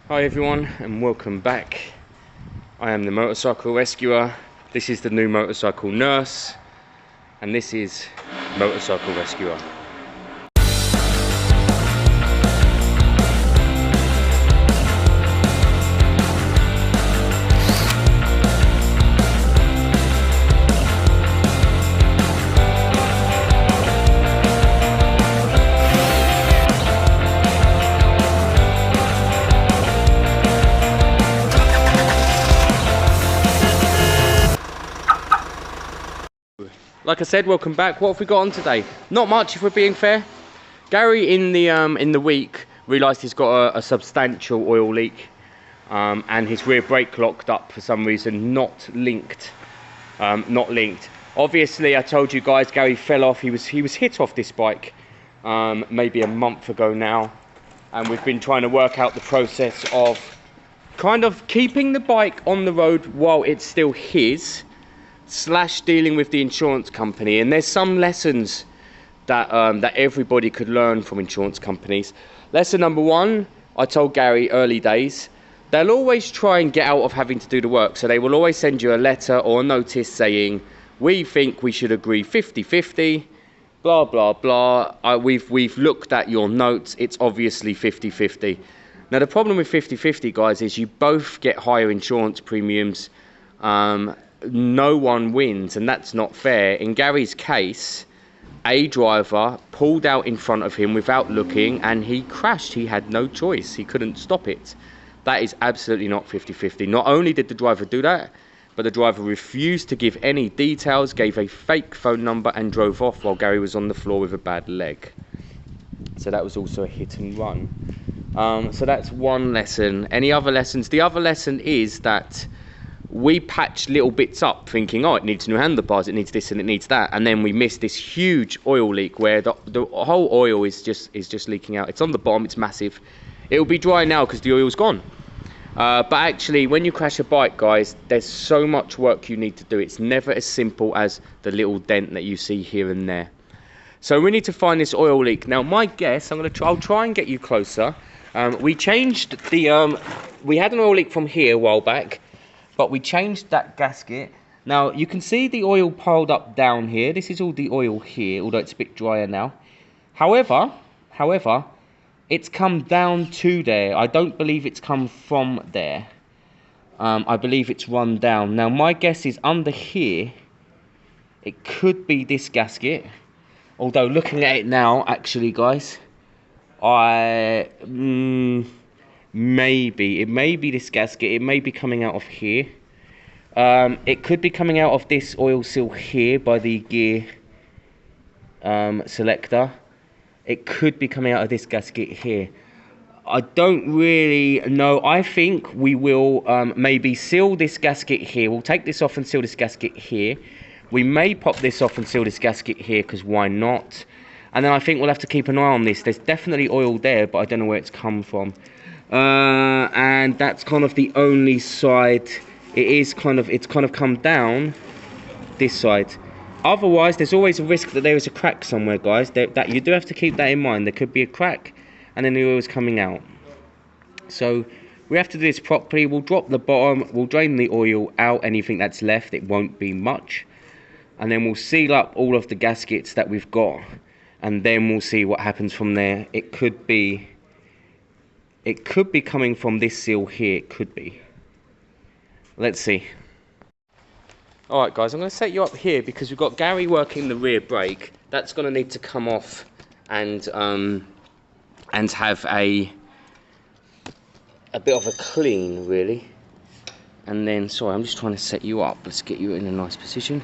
Hi everyone and welcome back. I am the motorcycle rescuer. This is the new motorcycle nurse and this is motorcycle rescuer. Like I said, welcome back. What have we got on today? Not much, if we're being fair. Gary in the week realised he's got a substantial oil leak, and his rear brake locked up for some reason, not linked. Obviously, I told you guys, Gary fell off. He was hit off this bike maybe a month ago now, and we've been trying to work out the process of kind of keeping the bike on the road while it's still his. / dealing with the insurance company. And there's some lessons that that everybody could learn from insurance companies. Lesson number one, I told Gary early days, they'll always try and get out of having to do the work. So they will always send you a letter or a notice saying, we think we should agree 50-50, blah blah blah. We've looked at your notes, it's obviously 50-50. Now the problem with 50-50, guys, is you both get higher insurance premiums. No one wins, and that's not fair. In Gary's case, a driver pulled out in front of him without looking and he crashed. He had no choice, he couldn't stop it. That is absolutely not 50-50. Not only did the driver do that, but the driver refused to give any details, gave a fake phone number and drove off while Gary was on the floor with a bad leg. So that was also a hit and run. So that's one lesson. Any other lessons? The other lesson is that we patch little bits up thinking, oh, it needs new handlebars, it needs this and it needs that, and then we miss this huge oil leak where the whole oil is just leaking out. It's on the bottom, it's massive. It'll be dry now because the oil's gone. But actually, when you crash a bike, guys, there's so much work you need to do. It's never as simple as the little dent that you see here and there. So we need to find this oil leak. Now my guess, I'll try and get you closer. We changed the we had an oil leak from here a while back, but we changed that gasket. Now you can see the oil piled up down here. This is all the oil here, although it's a bit drier now. However, it's come down to there. I don't believe it's come from there. I believe it's run down. Now my guess is under here, it could be this gasket. Although looking at it now, actually guys, maybe it may be this gasket. It may be coming out of here. It could be coming out of this oil seal here by the gear selector. It could be coming out of this gasket here. I don't really know. I think we will maybe seal this gasket here. We'll take this off and seal this gasket here. We may pop this off and seal this gasket here, because why not? And then I think we'll have to keep an eye on this. There's definitely oil there, but I don't know where it's come from. And that's kind of the only side. It's kind of come down this side. Otherwise, there's always a risk that there is a crack somewhere, guys. That you do have to keep that in mind. There could be a crack, and then the oil is coming out. So we have to do this properly. We'll drop the bottom. We'll drain the oil out. Anything that's left, it won't be much. And then we'll seal up all of the gaskets that we've got, and then we'll see what happens from there. It could be coming from this seal here. It could be. Let's see. Alright guys, I'm going to set you up here because we've got Gary working the rear brake. That's going to need to come off and have a bit of a clean, really. And then, sorry, I'm just trying to set you up. Let's get you in a nice position.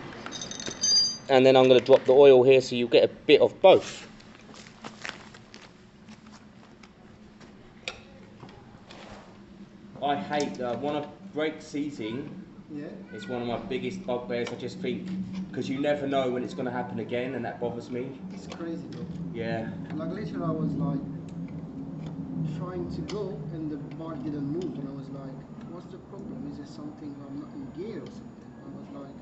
And then I'm going to drop the oil here so you get a bit of both. I hate one of brake seizing. Yeah. It's one of my biggest bugbears. I just think, because you never know when it's going to happen again, and that bothers me. It's crazy, bro. Yeah. Like later I was like trying to go and the bar didn't move, and I was like, what's the problem? Is there something I'm not in gear or something? I was like,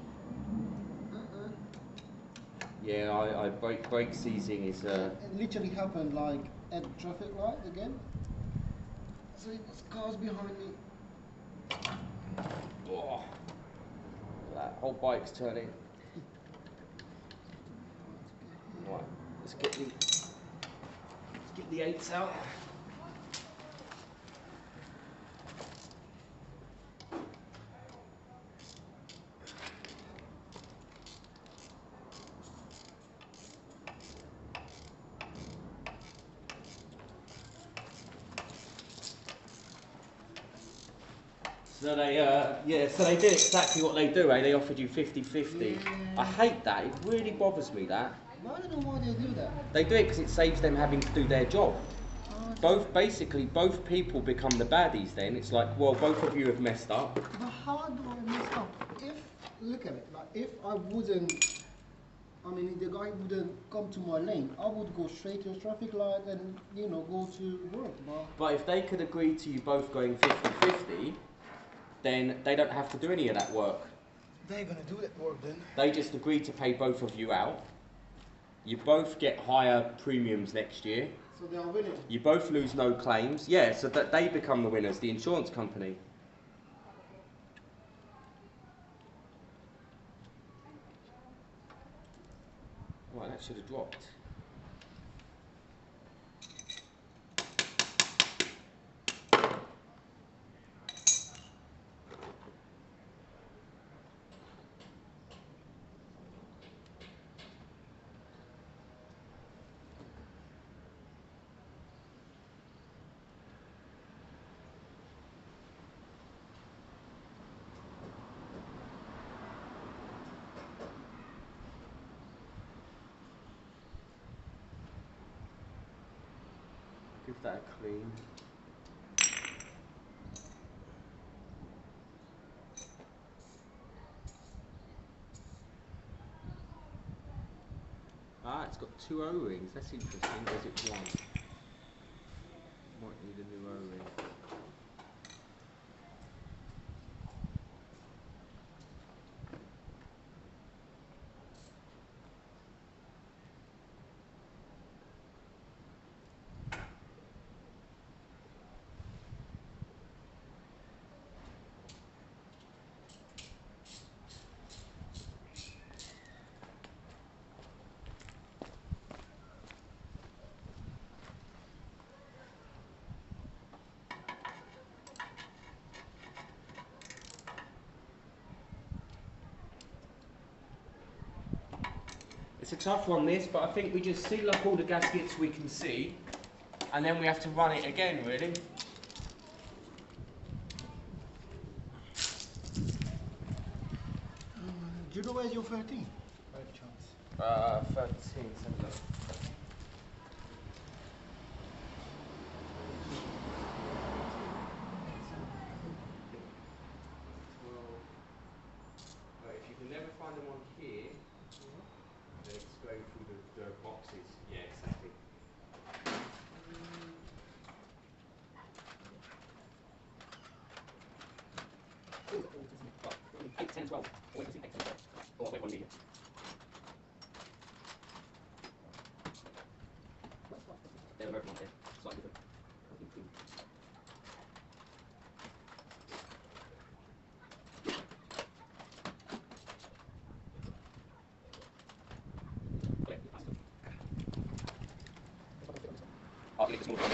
Yeah, brake seizing is... It literally happened like at traffic light again. So it's cars behind me. Oh, that whole bike's turning. Right, let's get the eights out. So they, so they did exactly what they do, eh? They offered you 50-50. Yeah. I hate that. It really bothers me that. I don't know why they do that. They do it because it saves them having to do their job. Oh, Both people become the baddies then. It's like, well, both of you have messed up. but how do I mess up? Look at it, like if I wouldn't, I mean, if the guy wouldn't come to my lane, I would go straight to a traffic light and, you know, go to work. But if they could agree to you both going 50-50, then they don't have to do any of that work. They're gonna do that work then. They just agree to pay both of you out. You both get higher premiums next year. So they are winning. You both lose no claims. Yeah, so that they become the winners, the insurance company. Right, that should have dropped. Give that a clean. Ah, it's got 2 O-rings. That's interesting. Or is it 1? Might need a new O-ring. It's a tough one, this, but I think we just seal up all the gaskets we can see, and then we have to run it again, really. Do you know where's your 13? By any chance? 13, let's have a look. Well, if you can never find them on here, then it's going through the boxes. Yeah, exactly. Eight, 10, 12. Oh, wait, 8, 10, 12. Oh, wait, 1 meter. They're very much there. Slightly different. I'll leave the small one.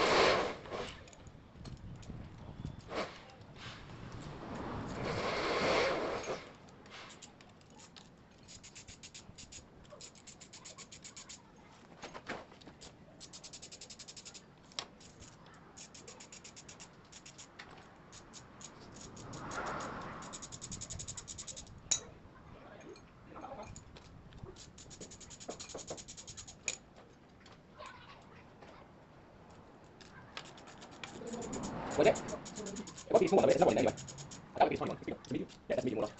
Was it? It won't be a small one, it's another one anyway. That would be a tiny one. It's medium. Yeah, that's medium or large.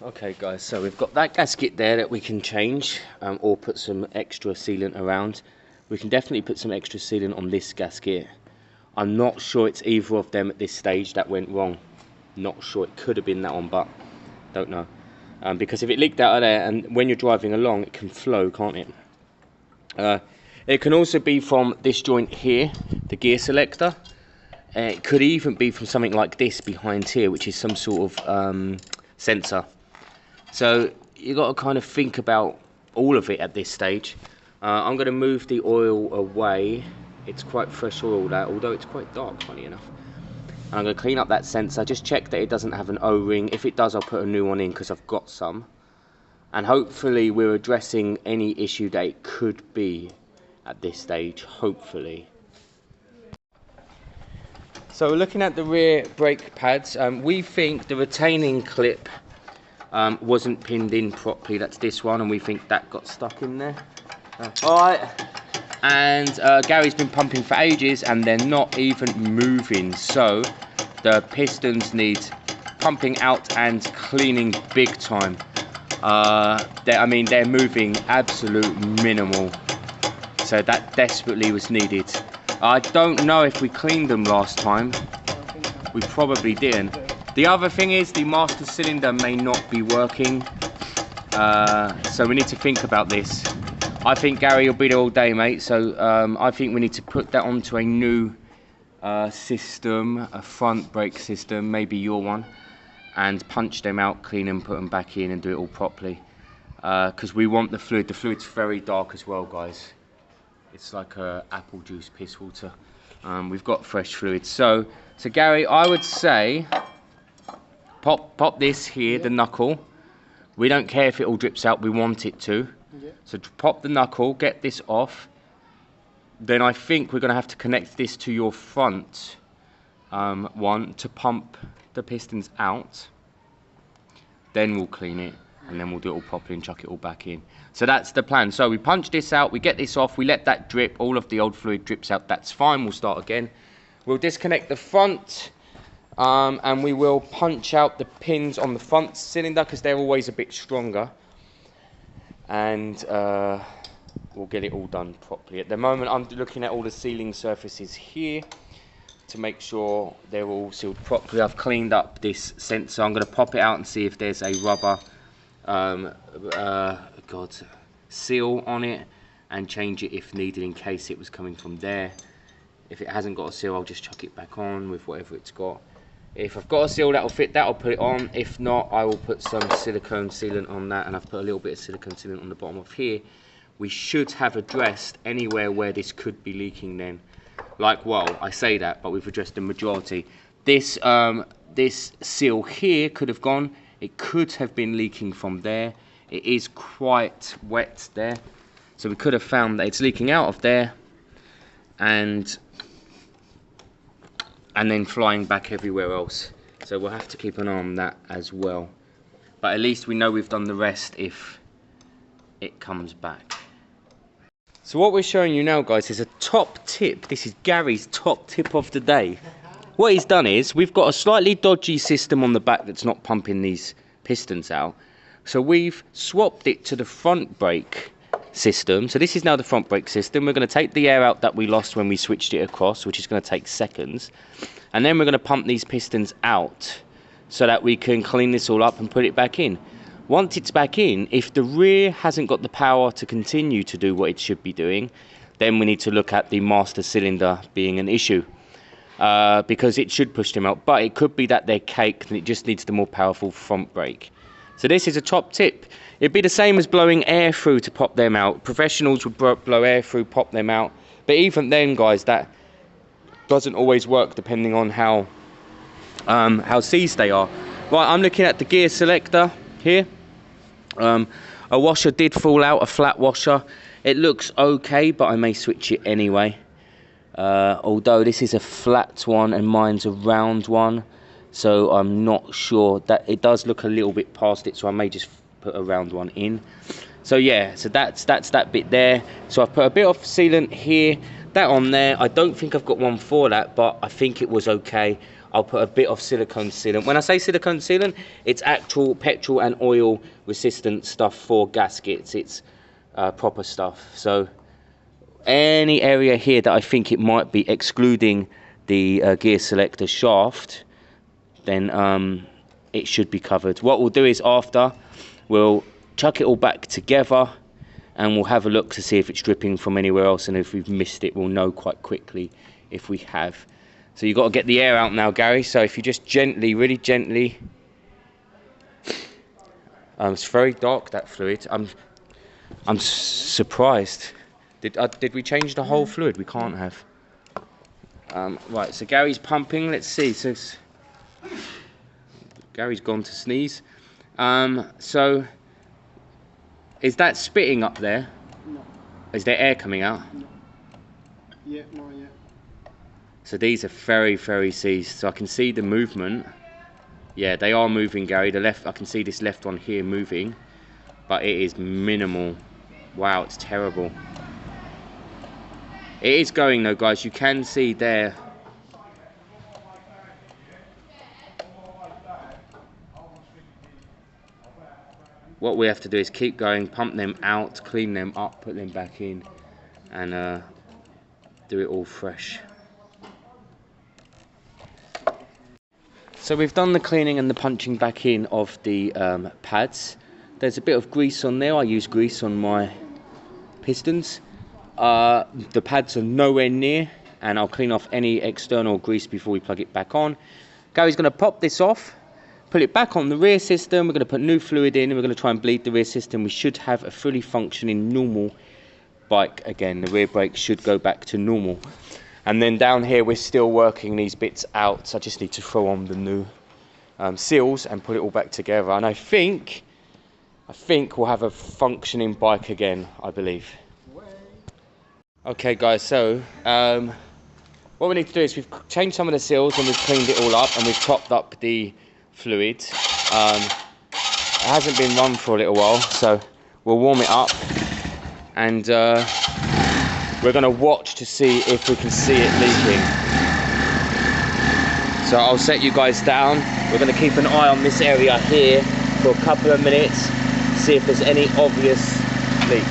Okay guys, so we've got that gasket there that we can change or put some extra sealant around. We can definitely put some extra sealant on this gasket. I'm not sure it's either of them at this stage that went wrong. Not sure, it could have been that one, but don't know. Because if it leaked out of there, and when you're driving along, it can flow, can't it? It can also be from this joint here, the gear selector. It could even be from something like this behind here, which is some sort of sensor. So you got to kind of think about all of it at this stage. I'm going to move the oil away. It's quite fresh oil, that, although it's quite dark, funny enough. And I'm going to clean up that sensor, just check that it doesn't have an O-ring. If it does, I'll put a new one in because I've got some. And hopefully we're addressing any issue that it could be at this stage, hopefully. So looking at the rear brake pads, we think the retaining clip wasn't pinned in properly. That's this one, and we think that got stuck in there. Alright, and Gary's been pumping for ages and they're not even moving, so the pistons need pumping out and cleaning big time. I mean, they're moving absolute minimal, so that desperately was needed. I don't know if we cleaned them last time. We probably didn't. The other thing is the master cylinder may not be working, so we need to think about this. I think Gary will be there all day, mate, so I think we need to put that onto a new system, a front brake system, maybe your one, and punch them out, clean them, put them back in and do it all properly. Because we want the fluid. The fluid's very dark as well, guys. It's like apple juice, piss water. We've got fresh fluid. So Gary, I would say pop this here, the knuckle. We don't care if it all drips out, we want it to. Yeah. So pop the knuckle, get this off. Then I think we're going to have to connect this to your front one to pump the pistons out. Then we'll clean it, and then we'll do it all properly and chuck it all back in. So that's the plan. So we punch this out, we get this off, we let that drip, all of the old fluid drips out, that's fine, we'll start again. We'll disconnect the front, and we will punch out the pins on the front cylinder because they're always a bit stronger. And we'll get it all done properly. At the moment, I'm looking at all the sealing surfaces here to make sure they're all sealed properly. I've cleaned up this sensor. I'm going to pop it out and see if there's a rubber seal on it and change it if needed in case it was coming from there. If it hasn't got a seal, I'll just chuck it back on with whatever it's got. If I've got a seal that'll fit that, I'll put it on. If not, I will put some silicone sealant on that, and I've put a little bit of silicone sealant on the bottom of here. We should have addressed anywhere where this could be leaking then. Like, well, I say that, but we've addressed the majority. This seal here could have gone. It could have been leaking from there. It is quite wet there. So we could have found that it's leaking out of there and then flying back everywhere else. So we'll have to keep an eye on that as well. But at least we know we've done the rest if it comes back. So what we're showing you now, guys, is a top tip. This is Gary's top tip of the day. What he's done is, we've got a slightly dodgy system on the back that's not pumping these pistons out. So we've swapped it to the front brake system. So this is now the front brake system. We're going to take the air out that we lost when we switched it across, which is going to take seconds. And then we're going to pump these pistons out so that we can clean this all up and put it back in. Once it's back in, if the rear hasn't got the power to continue to do what it should be doing, then we need to look at the master cylinder being an issue. Because it should push them out, but it could be that they're caked and it just needs the more powerful front brake. So this is a top tip. It'd be the same as blowing air through to pop them out. Professionals would blow air through, pop them out. But even then, guys, that doesn't always work depending on how seized they are. Right, I'm looking at the gear selector here. A washer did fall out, a flat washer. It looks okay, but I may switch it anyway. Although this is a flat one and mine's a round one, so I'm not sure. That it does look a little bit past it, so I may just put a round one in. So yeah, so that's that bit there. So I've put a bit of sealant here, that on there. I don't think I've got one for that, but I think it was okay. I'll put a bit of silicone sealant. When I say silicone sealant, it's actual petrol and oil resistant stuff for gaskets. It's proper stuff. So any area here that I think it might be, excluding the gear selector shaft, then it should be covered. What we'll do is after, we'll chuck it all back together and we'll have a look to see if it's dripping from anywhere else, and if we've missed it, we'll know quite quickly if we have. So you've got to get the air out now, Gary. So if you just gently, really gently, it's very dark, that fluid. I'm surprised. Did we change the whole fluid? We can't have. Right, so Gary's pumping. Let's see. So Gary's gone to sneeze. So is that spitting up there? No. Is there air coming out? No. Yeah, no, yeah. So these are very seized. So I can see the movement. Yeah, they are moving, Gary. The left, I can see this left one here moving, but it is minimal. Wow, it's terrible. It is going though, guys. You can see there. What we have to do is keep going, pump them out, clean them up, put them back in, and do it all fresh. So we've done the cleaning and the punching back in of the pads. There's a bit of grease on there. I use grease on my pistons. The pads are nowhere near, and I'll clean off any external grease before we plug it back on. Gary's going to pop this off, put it back on the rear system. We're going to put new fluid in, and we're going to try and bleed the rear system. We should have a fully functioning normal bike again. The rear brake should go back to normal. And then down here we're still working these bits out. So I just need to throw on the new seals and put it all back together. And I think we'll have a functioning bike again, I believe. Okay guys, so what we need to do is we've changed some of the seals and we've cleaned it all up, and we've topped up the fluid. It hasn't been run for a little while, so we'll warm it up, and we're going to watch to see if we can see it leaking. So I'll set you guys down. We're going to keep an eye on this area here for a couple of minutes, see if there's any obvious leak.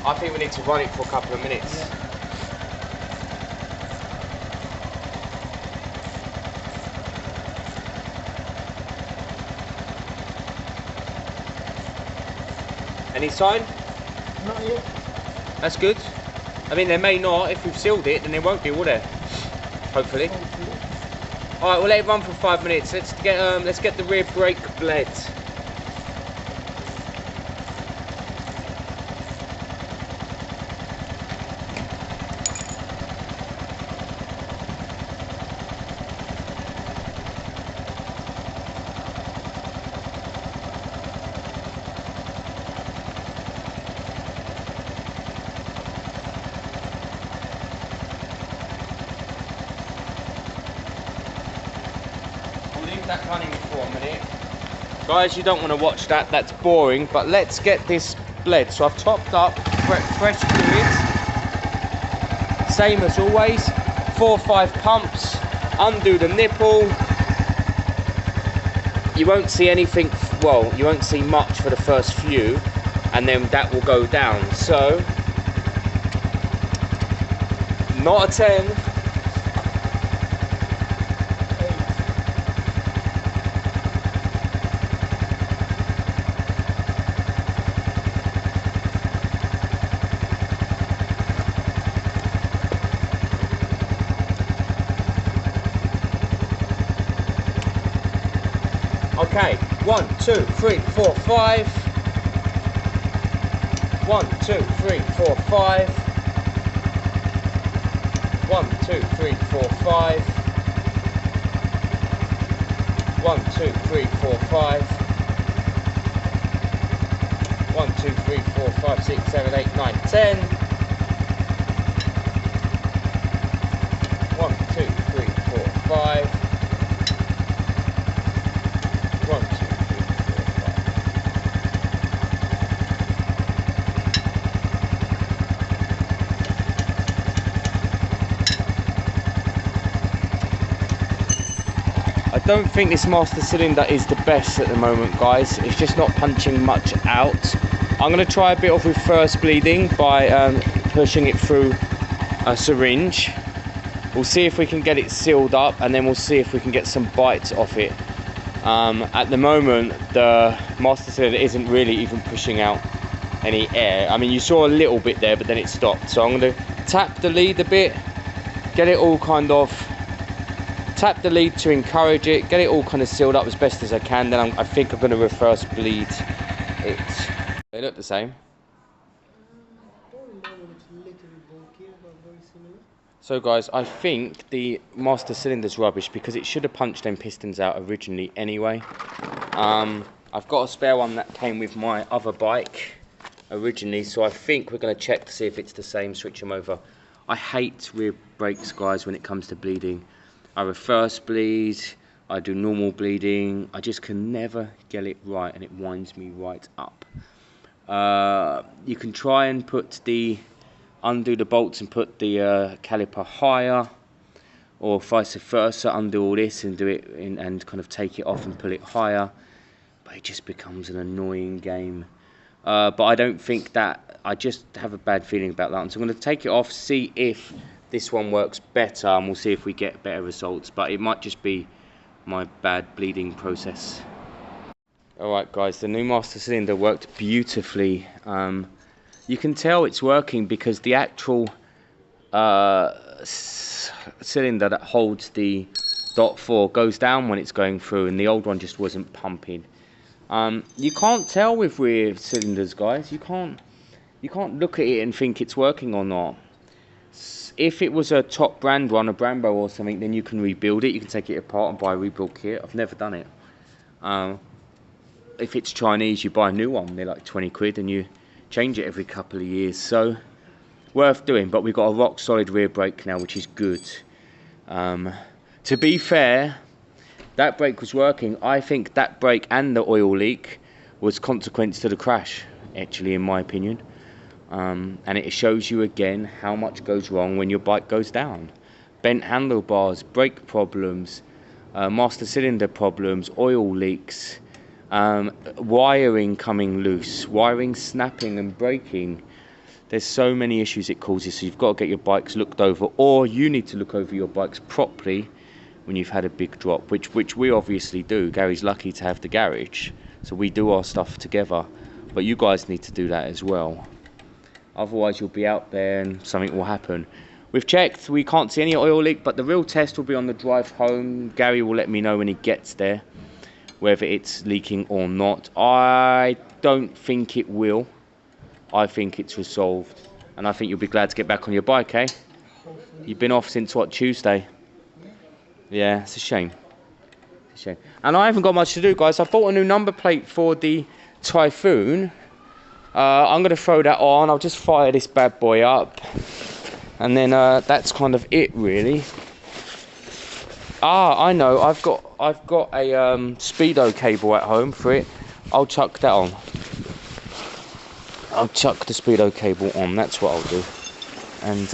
I think we need to run it for a couple of minutes. Yeah. Any sign? Not yet. That's good. I mean, there may not. If we've sealed it, then there won't be, will there? Hopefully. All right, we'll let it run for 5 minutes. Let's get the rear brake bled. That running for a minute. Guys, you don't want to watch that, that's boring, but let's get this bled. So I've topped up fresh fluids, same as always, 4 or 5 pumps, undo the nipple. You won't see anything, well, you won't see much for the first few, and then that will go down. So, not a 10. Okay, 1, 2, 3, 4, 5. 1, 2, 3, 4, 5. 1, 2, 3, 4, 5. 1, 2, 3, 4, 5. 1, 2, 3, 4, 5, 6, 7, 8, 9, 10. 1, 2, 3, 4, 5. 1, 2, 3, 4, 5. I don't think this master cylinder is the best at the moment, guys. It's just not punching much out. I'm going to try a bit of reverse bleeding by pushing it through a syringe. We'll see if we can get it sealed up, and then we'll see if we can get some bites off it. At the moment, the master cylinder isn't really even pushing out any air. I mean, you saw a little bit there, but then it stopped. So I'm going to tap the lead a bit, get it all kind of, tap the lead to encourage it, get it all kind of sealed up as best as I can. Then I think I'm going to reverse bleed it. They look the same. So guys, I think the master cylinder's rubbish because it should have punched them pistons out originally anyway. I've got a spare one that came with my other bike originally, so I think we're going to check to see if it's the same, switch them over. I hate rear brakes, guys, when it comes to bleeding. I reverse bleed, I do normal bleeding, I just can never get it right, and it winds me right up. You can try and undo the bolts and put the caliper higher, or vice versa, undo all this and do it and kind of take it off and pull it higher, but it just becomes an annoying game. But I don't think that, I just have a bad feeling about that one. So I'm going to take it off, see if this one works better, and we'll see if we get better results, but it might just be my bad bleeding process. Alright guys, the new master cylinder worked beautifully. You can tell it's working because the actual cylinder that holds the dot 4 goes down when it's going through, and the old one just wasn't pumping. You can't tell with rear cylinders, guys. You can't look at it and think it's working or not. If it was a top brand one, a Brembo or something, then you can rebuild it. You can take it apart and buy a rebuild kit. I've never done it. If it's Chinese, you buy a new one. They're like 20 quid and you change it every couple of years. So, worth doing. But we've got a rock solid rear brake now, which is good. To be fair, that brake was working. I think that brake and the oil leak was consequence to the crash, actually, in my opinion. And it shows you again how much goes wrong when your bike goes down. Bent handlebars, brake problems, master cylinder problems, oil leaks, wiring coming loose, wiring snapping and breaking. There's so many issues it causes, so you've got to get your bikes looked over, or you need to look over your bikes properly when you've had a big drop, which we obviously do. Gary's lucky to have the garage, so we do our stuff together, but you guys need to do that as well. Otherwise you'll be out there and something will happen. We've checked, we can't see any oil leak, but the real test will be on the drive home. Gary will let me know when he gets there whether it's leaking or not. I don't think it will. I think it's resolved, and I think you'll be glad to get back on your bike, eh? You've been off since what, Tuesday? Yeah, it's a shame. It's a shame. And I haven't got much to do, guys. I bought a new number plate for the Typhoon. I'm going to throw that on. I'll just fire this bad boy up, and then that's kind of it, really. I know. I've got a speedo cable at home for it. I'll chuck that on. I'll chuck the speedo cable on. That's what I'll do. And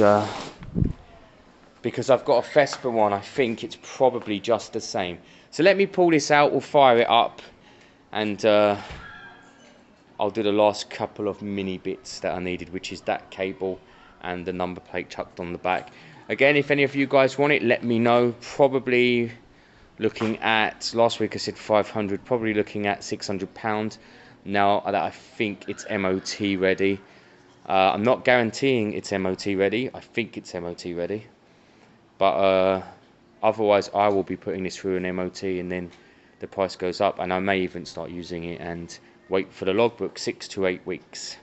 because I've got a Vespa one, I think it's probably just the same. So let me pull this out, we'll fire it up, and I'll do the last couple of mini bits that I needed, which is that cable and the number plate tucked on the back. Again, if any of you guys want it, let me know. Probably looking at, last week I said 500, probably looking at £600 now that I think it's MOT ready. I'm not guaranteeing it's MOT ready. I think it's MOT ready, but otherwise I will be putting this through an MOT, and then the price goes up, and I may even start using it and wait for the logbook 6 to 8 weeks.